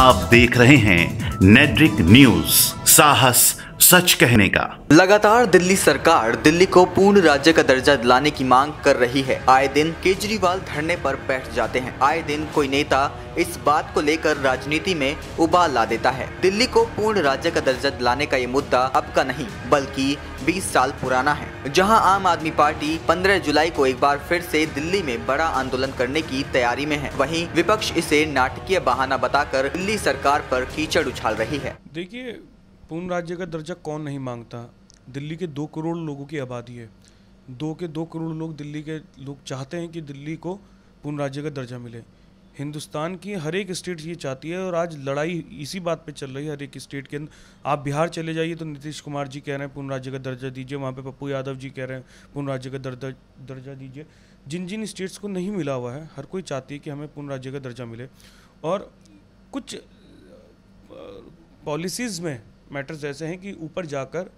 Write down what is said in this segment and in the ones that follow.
आप देख रहे हैं नेड्रिक न्यूज, साहस सच कहने का। लगातार दिल्ली सरकार दिल्ली को पूर्ण राज्य का दर्जा दिलाने की मांग कर रही है। आए दिन केजरीवाल धरने पर बैठ जाते हैं। आए दिन कोई नेता इस बात को लेकर राजनीति में उबाल ला देता है। दिल्ली को पूर्ण राज्य का दर्जा दिलाने का ये मुद्दा अब का नहीं बल्कि 20 साल पुराना है। जहां आम आदमी पार्टी 15 जुलाई को एक बार फिर से दिल्ली में बड़ा आंदोलन करने की तैयारी में है, वहीं विपक्ष इसे नाटकीय बहाना बताकर दिल्ली सरकार पर कीचड़ उछाल रही है। देखिए, पूर्ण राज्य का दर्जा कौन नहीं मांगता। दिल्ली के 2 करोड़ लोगों की आबादी है। 2 करोड़ लोग दिल्ली के लोग चाहते हैं कि दिल्ली को पूर्ण राज्य का दर्जा मिले। हिंदुस्तान की हर एक स्टेट ये चाहती है और आज लड़ाई इसी बात पे चल रही है हर एक स्टेट के अंदर। आप बिहार चले जाइए तो नीतीश कुमार जी कह रहे हैं पूर्ण राज्य का दर्जा दीजिए, वहाँ पे पप्पू यादव जी कह रहे हैं पूर्ण राज्य का दर्जा दीजिए। जिन जिन स्टेट्स को नहीं मिला हुआ है, हर कोई चाहती है कि हमें पूर्ण राज्य का दर्जा मिले। और कुछ पॉलिसीज़ में मैटर्स ऐसे हैं कि ऊपर जाकर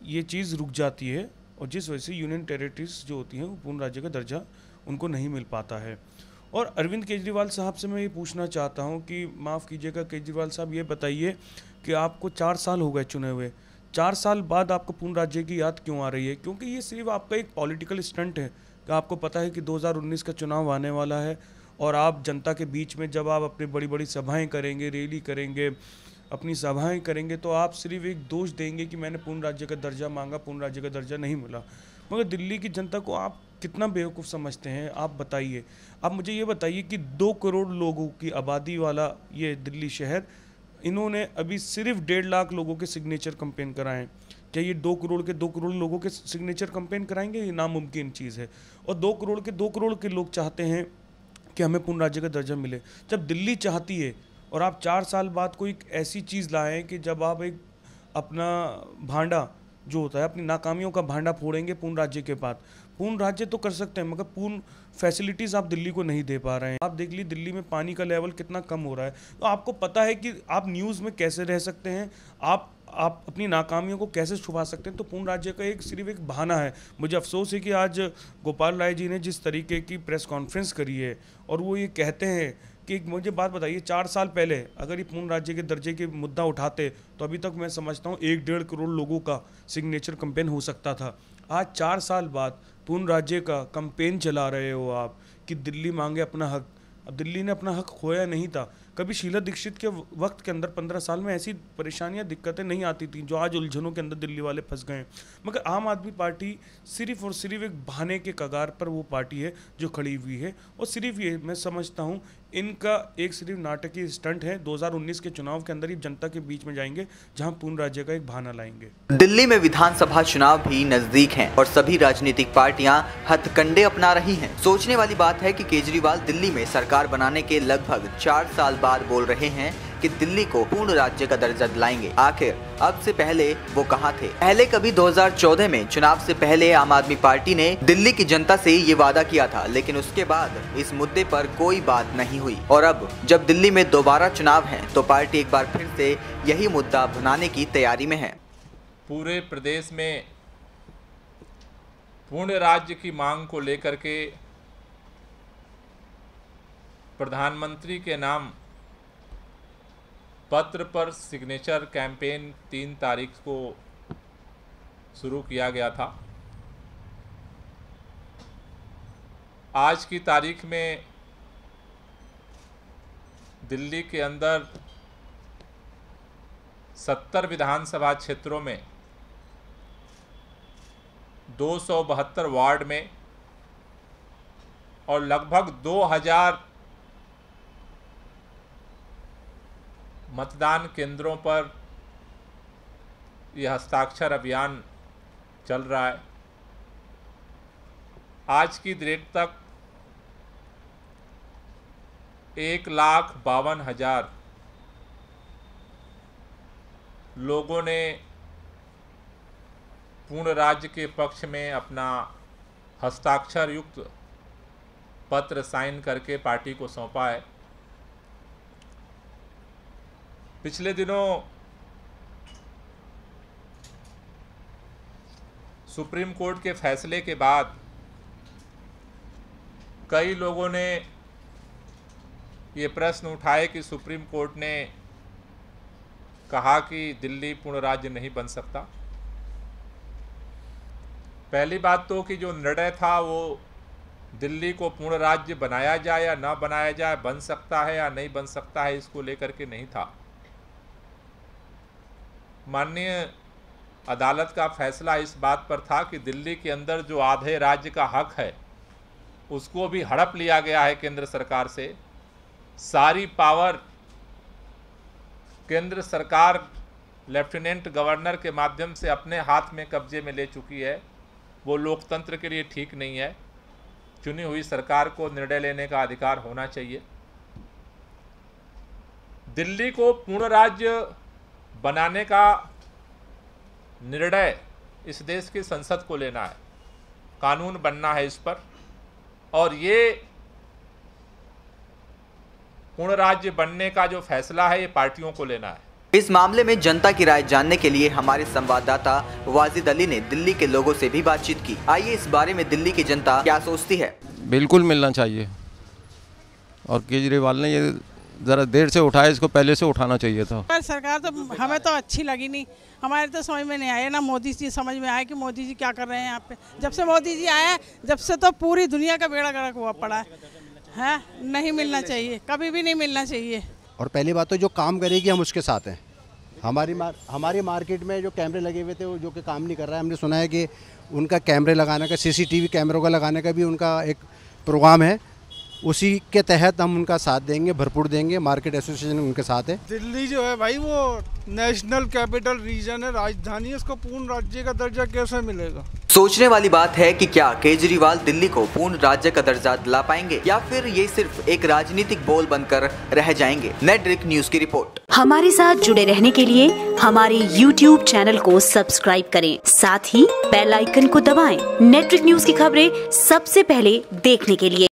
ये चीज़ रुक जाती है और जिस वजह से यूनियन टेरिटरीज जो होती हैं वो पूर्ण राज्य का दर्जा उनको नहीं मिल पाता है। और अरविंद केजरीवाल साहब से मैं ये पूछना चाहता हूँ कि माफ़ कीजिएगा केजरीवाल साहब, ये बताइए कि आपको 4 साल हो गए चुने हुए, 4 साल बाद आपको पूर्ण राज्य की याद क्यों आ रही है? क्योंकि ये सिर्फ आपका एक पॉलिटिकल स्टंट है कि आपको पता है कि 2019 का चुनाव आने वाला है और आप जनता के बीच में जब आप अपनी बड़ी बड़ी सभाएँ करेंगे, रैली करेंगे, अपनी सभाएं करेंगे तो आप सिर्फ एक दोष देंगे कि मैंने पूर्ण राज्य का दर्जा मांगा, पूर्ण राज्य का दर्जा नहीं मिला। मगर दिल्ली की जनता को आप कितना बेवकूफ़ समझते हैं, आप बताइए। आप मुझे ये बताइए कि 2 करोड़ लोगों की आबादी वाला ये दिल्ली शहर, इन्होंने अभी सिर्फ 1.5 लाख लोगों के सिग्नेचर कंपेन कराएं। क्या ये 2 करोड़ लोगों के सिग्नेचर कंपेन कराएंगे? ये नामुमकिन चीज़ है। और 2 करोड़ के लोग चाहते हैं कि हमें पूर्ण राज्य का दर्जा मिले। जब दिल्ली चाहती है और आप 4 साल बाद कोई ऐसी चीज़ लाएं कि जब आप एक अपना भांडा जो होता है, अपनी नाकामियों का भांडा फोड़ेंगे पूर्ण राज्य के बाद। पूर्ण राज्य तो कर सकते हैं मगर पूर्ण फैसिलिटीज़ आप दिल्ली को नहीं दे पा रहे हैं। आप देख लीजिए दिल्ली में पानी का लेवल कितना कम हो रहा है। तो आपको पता है कि आप न्यूज़ में कैसे रह सकते हैं, आप अपनी नाकामियों को कैसे छुपा सकते हैं। तो पूर्ण राज्य का सिर्फ एक बहाना है। मुझे अफसोस है कि आज गोपाल राय जी ने जिस तरीके की प्रेस कॉन्फ्रेंस करी है और वो ये कहते हैं कि मुझे बात बताइए, 4 साल पहले अगर ये पूर्ण राज्य के दर्जे के मुद्दा उठाते तो अभी तक मैं समझता हूँ 1-1.5 करोड़ लोगों का सिग्नेचर कैंपेन हो सकता था। आज 4 साल बाद पूर्ण राज्य का कैंपेन चला रहे हो आप कि दिल्ली मांगे अपना हक। अब दिल्ली ने अपना हक खोया नहीं था। कभी शीला दीक्षित के वक्त के अंदर 15 साल में ऐसी परेशानियां, दिक्कतें नहीं आती थी जो आज उलझनों के अंदर दिल्ली वाले फंस गए हैं। मगर आम आदमी पार्टी सिर्फ और सिर्फ एक बहाने के कगार पर वो पार्टी है जो खड़ी हुई है। और सिर्फ ये मैं समझता हूँ इनका एक सिर्फ नाटकीय स्टंट है। 2019 के चुनाव के अंदर ही जनता के बीच में जाएंगे जहां पूर्ण राज्य का एक बहाना लाएंगे। दिल्ली में विधानसभा चुनाव भी नजदीक हैं और सभी राजनीतिक पार्टियां हथकंडे अपना रही हैं। सोचने वाली बात है कि केजरीवाल दिल्ली में सरकार बनाने के लगभग 4 साल बाद बोल रहे हैं कि दिल्ली को पूर्ण राज्य का दर्जा दिलाएंगे। आखिर अब से पहले वो कहाँ थे? पहले कभी 2014 में चुनाव से पहले आम आदमी पार्टी ने दिल्ली की जनता से ये वादा किया था, लेकिन उसके बाद इस मुद्दे पर कोई बात नहीं हुई। और अब जब दिल्ली में दोबारा चुनाव है तो पार्टी एक बार फिर से यही मुद्दा भुनाने की तैयारी में है। पूरे प्रदेश में पूर्ण राज्य की मांग को लेकर के प्रधानमंत्री के नाम पत्र पर सिग्नेचर कैंपेन 3 तारीख को शुरू किया गया था। आज की तारीख में दिल्ली के अंदर 70 विधानसभा क्षेत्रों में 272 वार्ड में और लगभग 2000 मतदान केंद्रों पर यह हस्ताक्षर अभियान चल रहा है। आज की डेट तक 1,52,000 लोगों ने पूर्ण राज्य के पक्ष में अपना हस्ताक्षर युक्त पत्र साइन करके पार्टी को सौंपा है। पिछले दिनों सुप्रीम कोर्ट के फैसले के बाद कई लोगों ने ये प्रश्न उठाए कि सुप्रीम कोर्ट ने कहा कि दिल्ली पूर्ण राज्य नहीं बन सकता। पहली बात तो कि जो निर्णय था वो दिल्ली को पूर्ण राज्य बनाया जाए या ना बनाया जाए, बन सकता है या नहीं बन सकता है, इसको लेकर के नहीं था। माननीय अदालत का फैसला इस बात पर था कि दिल्ली के अंदर जो आधे राज्य का हक है उसको भी हड़प लिया गया है केंद्र सरकार से। सारी पावर केंद्र सरकार लेफ्टिनेंट गवर्नर के माध्यम से अपने हाथ में कब्जे में ले चुकी है। वो लोकतंत्र के लिए ठीक नहीं है। चुनी हुई सरकार को निर्णय लेने का अधिकार होना चाहिए। दिल्ली को पूर्ण राज्य बनाने का निर्णय इस देश की संसद को लेना है, कानून बनना है इस पर, और ये पूर्ण राज्य बनने का जो फैसला है ये पार्टियों को लेना है। इस मामले में जनता की राय जानने के लिए हमारे संवाददाता वाजिद अली ने दिल्ली के लोगों से भी बातचीत की। आइए इस बारे में दिल्ली की जनता क्या सोचती है। बिल्कुल मिलना चाहिए, और केजरीवाल ने ये ज़रा देर से उठाया, इसको पहले से उठाना चाहिए था। पर सरकार तो हमें तो अच्छी लगी नहीं, हमारे तो समझ में नहीं आया ना। मोदी जी समझ में आया कि मोदी जी क्या कर रहे हैं यहाँ पे। जब से मोदी जी आया, जब से तो पूरी दुनिया का बेड़ा गर्क हुआ पड़ा है। नहीं मिलना चाहिए, कभी भी नहीं मिलना चाहिए। और पहली बात तो जो काम करेगी हम उसके साथ हैं। हमारी मार्केट में जो कैमरे लगे हुए थे वो जो कि काम नहीं कर रहा है। हमने सुना है कि उनका कैमरे लगाने का, सीसीटीवी कैमरों का लगाने का भी उनका एक प्रोग्राम है। उसी के तहत हम उनका साथ देंगे, भरपूर देंगे। मार्केट एसोसिएशन उनके साथ है। दिल्ली जो है भाई वो नेशनल कैपिटल रीजन है, राजधानी है, उसको पूर्ण राज्य का दर्जा कैसे मिलेगा। सोचने वाली बात है कि क्या केजरीवाल दिल्ली को पूर्ण राज्य का दर्जा दिला पाएंगे या फिर ये सिर्फ एक राजनीतिक बोल बनकर रह जाएंगे। नेटड्रिक न्यूज की रिपोर्ट। हमारे साथ जुड़े रहने के लिए हमारे YouTube चैनल को सब्सक्राइब करें, साथ ही बेल आइकन को दबाएं। नेटड्रिक न्यूज की खबरें सबसे पहले देखने के लिए।